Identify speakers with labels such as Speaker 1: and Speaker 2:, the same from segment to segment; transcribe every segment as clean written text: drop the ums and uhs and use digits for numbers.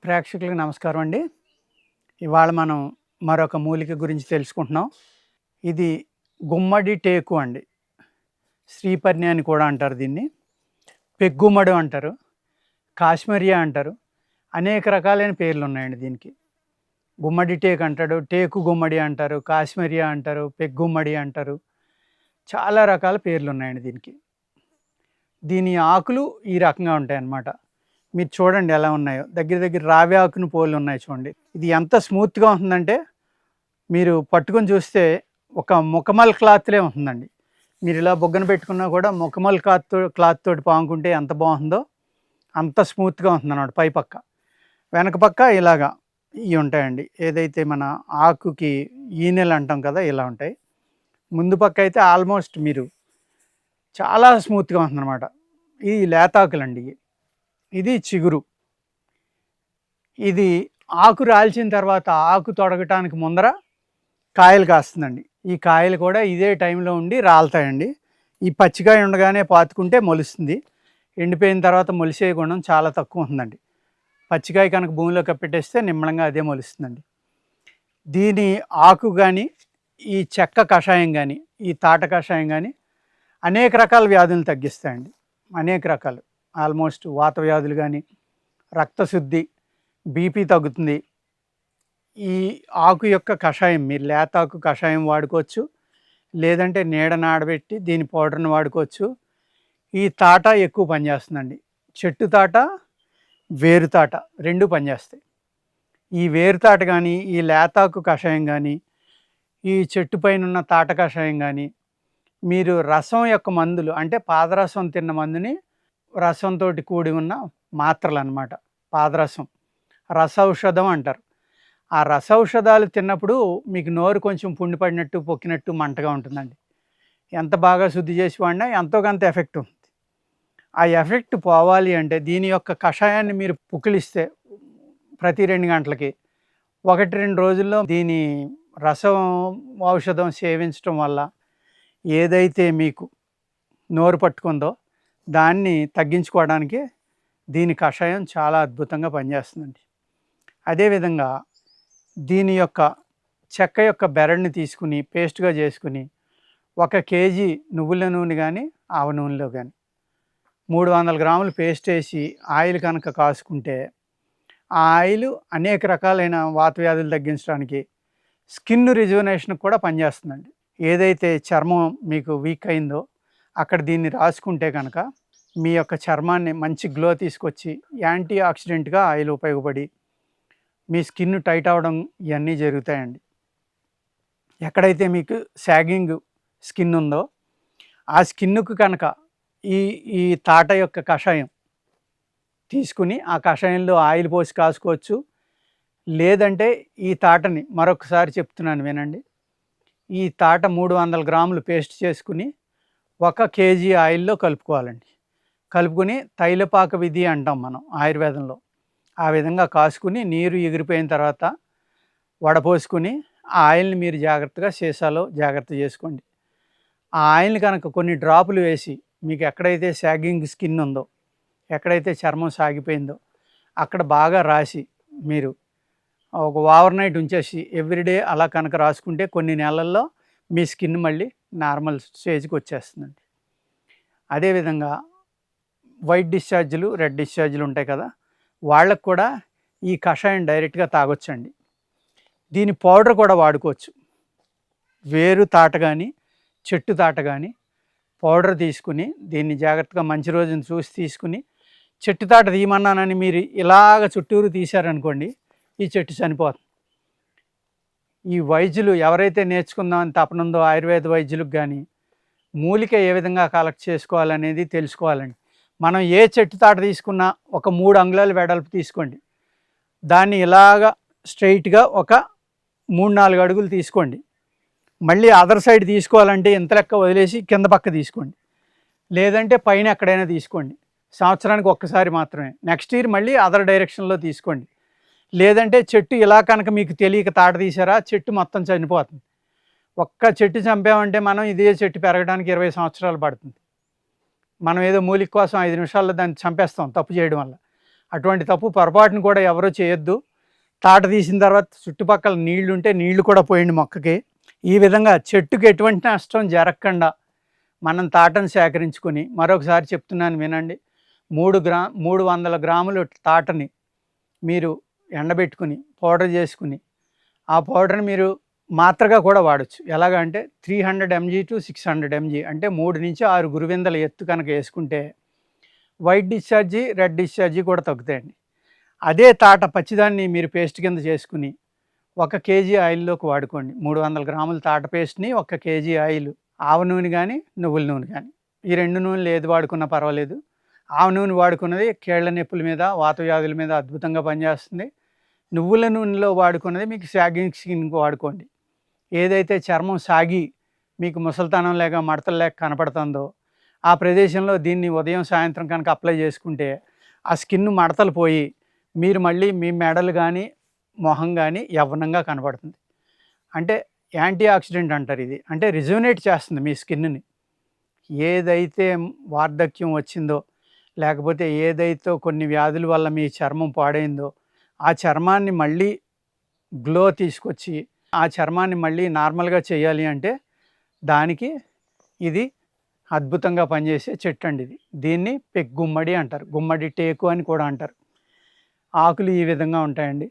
Speaker 1: ప్రేక్షకులకు నమస్కారం అండి. ఇవాళ మనం మరొక మూలిక గురించి తెలుసుకుంటున్నాం. ఇది గుమ్మడి టేకు అండి. శ్రీపర్ణి అని కూడా అంటారు దీన్ని. పెగ్గుమ్మడి అంటారు, కాశ్మీరియా అంటారు. అనేక రకాలైన పేర్లు ఉన్నాయండి దీనికి. గుమ్మడి టేకు అంటాడు, టేకు గుమ్మడి అంటారు, కాశ్మీరియా అంటారు, పెగ్గుమ్మడి అంటారు. చాలా రకాల పేర్లు ఉన్నాయండి దీనికి. దీని ఆకులు ఈ రకంగా ఉంటాయన్నమాట. మీరు చూడండి ఎలా ఉన్నాయో, దగ్గర దగ్గర రావి ఆకును పోలి ఉన్నాయి చూడండి. ఇది ఎంత స్మూత్గా ఉంటుందంటే మీరు పట్టుకొని చూస్తే ఒక ముఖమల్ క్లాత్లే ఉంటుందండి. మీరు ఇలా బొగ్గన పెట్టుకున్నా కూడా ముఖమల్ క్లాత్ తోటి పాముకుంటే ఎంత బాగుంటుందో అంత స్మూత్గా ఉంటుంది అన్నమాట. పై పక్క వెనక పక్క ఇలాగా ఇవి ఉంటాయండి. ఏదైతే మన ఆకుకి ఈనెలు అంటాం కదా, ఇలా ఉంటాయి. ముందు పక్క అయితే ఆల్మోస్ట్ మీరు చాలా స్మూత్గా ఉంటుందన్నమాట. ఈ లేతాకులండి. ఇది చిగురు. ఇది ఆకు రాల్చిన తర్వాత ఆకు తొడగటానికి ముందర కాయలు కాస్తుందండి. ఈ కాయలు కూడా ఇదే టైంలో ఉండి రాలుతాయండి. ఈ పచ్చికాయ ఉండగానే పాతుకుంటే మొలుస్తుంది. ఎండిపోయిన తర్వాత మొలిసే గుణం చాలా తక్కువ ఉంటుందండి. పచ్చికాయ కనుక భూమిలో కప్పెట్టేస్తే నిమ్మలంగా అదే మొలుస్తుందండి. దీని ఆకు కానీ, ఈ చెక్క కషాయం కానీ, ఈ తాట కషాయం కానీ అనేక రకాల వ్యాధులను తగ్గిస్తాయండి. అనేక రకాలు, ఆల్మోస్ట్ వాత వ్యాధులు కానీ, రక్తశుద్ధి, బీపీ తగ్గుతుంది. ఈ ఆకు యొక్క కషాయం మీరు లేతాకు కషాయం వాడుకోవచ్చు, లేదంటే నీడ నాడబెట్టి దీని పౌడర్ని వాడుకోవచ్చు. ఈ తాట ఎక్కువ పనిచేస్తుందండి. చెట్టు తాట, వేరు తాట రెండు పనిచేస్తాయి. ఈ వేరు తాట కానీ, ఈ లేతాకు కషాయం కానీ, ఈ చెట్టు పైన ఉన్న తాట కషాయం కానీ, మీరు రసం యొక్క మందులు అంటే పాదరసం తిన్న మందుని రసంతో కూడి ఉన్న మాత్రలు అన్నమాట. పాదరసం రసౌషధం అంటారు. ఆ రసౌషధాలు తిన్నప్పుడు మీకు నోరు కొంచెం పుండిపడినట్టు, పొక్కినట్టు, మంటగా ఉంటుందండి. ఎంత బాగా శుద్ధి చేసి వాడినా ఎంతో కొంత ఎఫెక్ట్ ఉంటుంది. ఆ ఎఫెక్ట్ పోవాలి అంటే దీని యొక్క కషాయాన్ని మీరు పుక్కిలిస్తే ప్రతి 2 గంటలకి 1-2 రోజుల్లో దీని రసం ఔషధం సేవించడం వల్ల ఏదైతే మీకు నోరు పట్టుకుందో దాన్ని తగ్గించుకోవడానికి దీని కషాయం చాలా అద్భుతంగా పనిచేస్తుందండి. అదేవిధంగా దీని యొక్క చెక్క యొక్క బెరడుని తీసుకుని పేస్ట్గా చేసుకుని 1 కేజీ నువ్వుల నూనె కానీ, ఆవ నూనెలో కానీ 300 గ్రాములు పేస్ట్ వేసి ఆయిల్ కనుక కాసుకుంటే ఆ ఆయిల్ అనేక రకాలైన వాత వ్యాధులు తగ్గించడానికి, స్కిన్ రిజువనేషన్కి కూడా పనిచేస్తుందండి. ఏదైతే చర్మం మీకు వీక్ అయిందో అక్కడ దీన్ని రాసుకుంటే కనుక మీ యొక్క చర్మాన్ని మంచి గ్లో తీసుకొచ్చి యాంటీ ఆక్సిడెంట్గా ఆయిల్ ఉపయోగపడి మీ స్కిన్ టైట్ అవ్వడం ఇవన్నీ జరుగుతాయండి. ఎక్కడైతే మీకు సాగింగ్ స్కిన్ ఉందో ఆ స్కిన్కు కనుక ఈ ఈ తాట యొక్క కషాయం తీసుకుని ఆ కషాయంలో ఆయిల్ పోసి కాసుకోవచ్చు. లేదంటే ఈ తాటని మరొకసారి చెప్తున్నాను వినండి. ఈ తాట 300 గ్రాములు పేస్ట్ చేసుకుని 1 కేజీ ఆయిల్లో కలుపుకోవాలండి. కలుపుకొని తైలపాక విధి అంటాం మనం ఆయుర్వేదంలో. ఆ విధంగా కాసుకుని నీరు ఎగిరిపోయిన తర్వాత వడపోసుకుని ఆ ఆయిల్ని మీరు జాగ్రత్తగా సీసాలో జాగ్రత్త చేసుకోండి. ఆ ఆయిల్ని కనుక కొన్ని డ్రాపులు వేసి మీకు ఎక్కడైతే సాగింగ్ స్కిన్ ఉందో, ఎక్కడైతే చర్మం సాగిపోయిందో అక్కడ బాగా రాసి మీరు ఒక ఓవర్ నైట్ ఉంచేసి ఎవ్రీడే అలా కనుక రాసుకుంటే కొన్ని నెలల్లో మీ స్కిన్ మళ్ళీ నార్మల్ స్టేజ్కి వచ్చేస్తుందండి. అదేవిధంగా వైట్ డిశ్చార్జులు, రెడ్ డిశ్చార్జులు ఉంటాయి కదా, వాళ్ళకు కూడా ఈ కషాయం డైరెక్ట్గా తాగొచ్చండి. దీని పౌడర్ కూడా వాడుకోవచ్చు. వేరు తాట కానీ, చెట్టు తాట కానీ పౌడర్ తీసుకుని దీన్ని జాగ్రత్తగా మంచి రోజును చూసి తీసుకుని, చెట్టు తాట తీయమన్నానని మీరు ఇలాగ చుట్టూరు తీశారనుకోండి, ఈ చెట్టు చనిపోతుంది. ఈ వైద్యులు ఎవరైతే నేర్చుకుందామని తపనుందో ఆయుర్వేద వైద్యులకు కానీ మూలిక ఏ విధంగా కలెక్ట్ చేసుకోవాలనేది తెలుసుకోవాలండి. మనం ఏ చెట్టు తాట తీసుకున్నా ఒక 3 అంగుళాల వెడల్పు తీసుకోండి. దాన్ని ఇలాగ స్ట్రైట్గా ఒక 3-4 అడుగులు తీసుకోండి. మళ్ళీ అదర్ సైడ్ తీసుకోవాలంటే ఇంత లెక్క వదిలేసి కింద పక్క తీసుకోండి. లేదంటే పైన ఎక్కడైనా తీసుకోండి. సంవత్సరానికి ఒక్కసారి మాత్రమే. నెక్స్ట్ ఇయర్ మళ్ళీ అదర్ డైరెక్షన్లో తీసుకోండి. లేదంటే చెట్టు ఇలా కనుక మీకు తెలియక తాట తీసారా, చెట్టు మొత్తం చనిపోతుంది. ఒక్క చెట్టు చంపామంటే మనం ఇదే చెట్టు పెరగడానికి 20 సంవత్సరాలు పడుతుంది. మనం ఏదో మూలిక కోసం 5 నిమిషాల్లో దాన్ని చంపేస్తాం తప్పు చేయడం వల్ల. అటువంటి తప్పు పొరపాటును కూడా ఎవరూ చేయొద్దు. తాట తీసిన తర్వాత చుట్టుపక్కల నీళ్లు ఉంటే నీళ్లు కూడా పోయండి మొక్కకి. ఈ విధంగా చెట్టుకి ఎటువంటి నష్టం జరగకుండా మనం తాటను సేకరించుకొని, మరొకసారి చెప్తున్నాను వినండి, 300 గ్రాములు తాటని మీరు ఎండబెట్టుకుని పౌడర్ చేసుకుని, ఆ పౌడర్ని మీరు మాత్రగా కూడా వాడచ్చు. ఎలాగంటే 300 mg to 600 mg, అంటే 3 నుంచి 6 గురువిందల ఎత్తు కనుక వేసుకుంటే వైట్ డిశ్చార్జీ, రెడ్ డిశ్చార్జీ కూడా తగ్గుతాయండి. అదే తాట పచ్చిదాన్ని మీరు పేస్ట్ కింద చేసుకుని 1 kg ఆయిల్లోకి వాడుకోండి. 300 గ్రాముల తాట పేస్ట్ని 1 kg ఆయిల్, ఆవ నూనె కానీ నువ్వుల నూనె కానీ, ఈ 2 నూనెలు ఏది వాడుకున్నా పర్వాలేదు. ఆవ నూనె వాడుకున్నది కీళ్ళ నొప్పుల మీద, వాత వ్యాధుల మీద అద్భుతంగా పనిచేస్తుంది. నువ్వుల నూనెలో వాడుకున్నది మీకు సాగింగ్ స్కిన్కి వాడుకోండి. ఏదైతే చర్మం సాగి మీకు ముసలితనం లేక మడతలు లేక కనపడుతుందో ఆ ప్రదేశంలో దీన్ని ఉదయం సాయంత్రం కనుక అప్లై చేసుకుంటే ఆ స్కిన్ మడతలు పోయి మీరు మళ్ళీ మీ మెడలు కానీ మొహం కానీ యవ్వనంగా కనపడుతుంది. అంటే యాంటీ ఆక్సిడెంట్ అంటారు ఇది. అంటే రిజువనేట్ చేస్తుంది మీ స్కిన్ని. ఏదైతే వార్ధక్యం వచ్చిందో, లేకపోతే ఏదైతే కొన్ని వ్యాధుల వల్ల మీ చర్మం పాడైందో ఆ చర్మాన్ని మళ్ళీ గ్లో తీసుకొచ్చి ఆ చర్మాన్ని మళ్ళీ నార్మల్గా చేయాలి అంటే దానికి ఇది అద్భుతంగా పనిచేసే చెట్టు అండి. దీన్ని గుమ్మడి అంటారు, గుమ్మడి టేకు అని కూడా అంటారు. ఆకులు ఈ విధంగా ఉంటాయండి.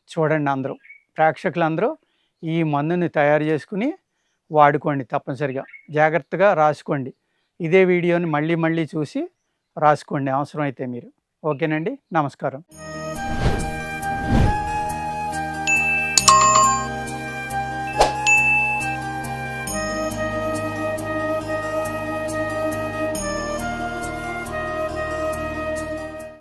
Speaker 1: చూడండి, అందరూ ప్రేక్షకులందరూ ఈ మందుని తయారు చేసుకుని వాడుకోండి. తప్పనిసరిగా జాగ్రత్తగా రాసుకోండి. ఇదే వీడియోని మళ్ళీ చూసి రాసుకోండి అవసరమైతే మీరు. ఓకేనండి, నమస్కారం.